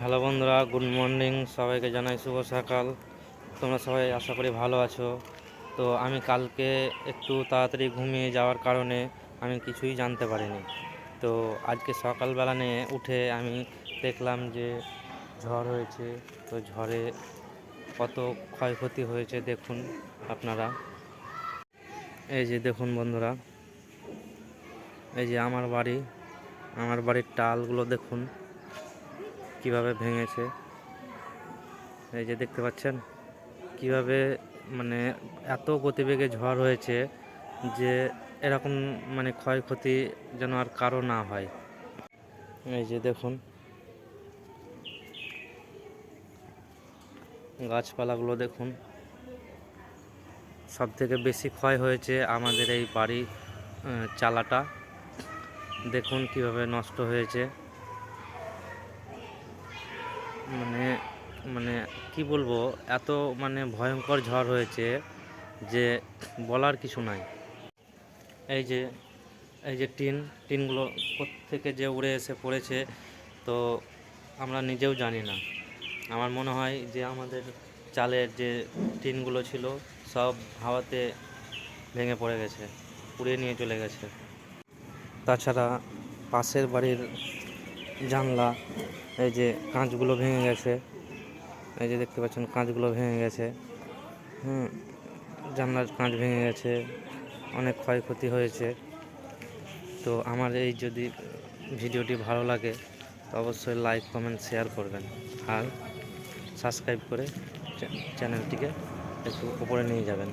Hello বন্ধুরা, good morning. সবাইকে জানাই শুভ সকাল। তোমরা সবাই আশা করি ভালো আছো। তো আমি কালকে একটু তাড়াতাড়ি ঘুমিয়ে যাওয়ার কারণে আমি কিছুই জানতে পারিনি। তো আজকে সকালবেলা নিয়ে উঠে আমি দেখলাম যে ঝড় হয়েছে। তো ঝড়ে কত ক্ষয়ক্ষতি হয়েছে দেখুন আপনারা। এই যে দেখুন বন্ধুরা, এই যে আমার বাড়ির টালগুলো দেখুন কিভাবে ভেঙেছে। এই যে দেখতে পাচ্ছেন কিভাবে, মানে এত গতিবেগে ঝড় হয়েছে যে এরকম ক্ষয়ক্ষতি যেন আর কারো না হয়। এই যে দেখুন গাছপালাগুলো দেখুন। সব থেকে বেশি ক্ষয় হয়েছে আমাদের এই বাড়ি চালাটা। দেখুন কিভাবে নষ্ট হয়েছে। মানে মানে কি বলবো, এত ভয়ঙ্কর ঝড় হয়েছে যে বলার কিছু নাই। এই যে এই যে টিনগুলো কোত্থেকে যে উড়ে এসে পড়েছে, তো আমরা নিজেও জানি না। আমার মনে হয় যে আমাদের চালের যে টিনগুলো ছিল সব হাওয়াতে ভেঙে পড়ে গেছে, উড়িয়ে নিয়ে চলে গেছে। তাছাড়া পাশের বাড়ির জানলা, এই যে কাঁচগুলো ভেঙে গেছে। এই যে দেখতে পাচ্ছেন কাঁচগুলো ভেঙে গেছে। জানলার কাঁচ ভেঙে গেছে, অনেক ক্ষয়ক্ষতি হয়েছে। তো আমার এই যদি ভিডিওটি ভালো লাগে তো অবশ্যই লাইক কমেন্ট শেয়ার করবেন, আর সাবস্ক্রাইব করে চ্যানেলটিকে একটু উপরে নিয়ে যাবেন।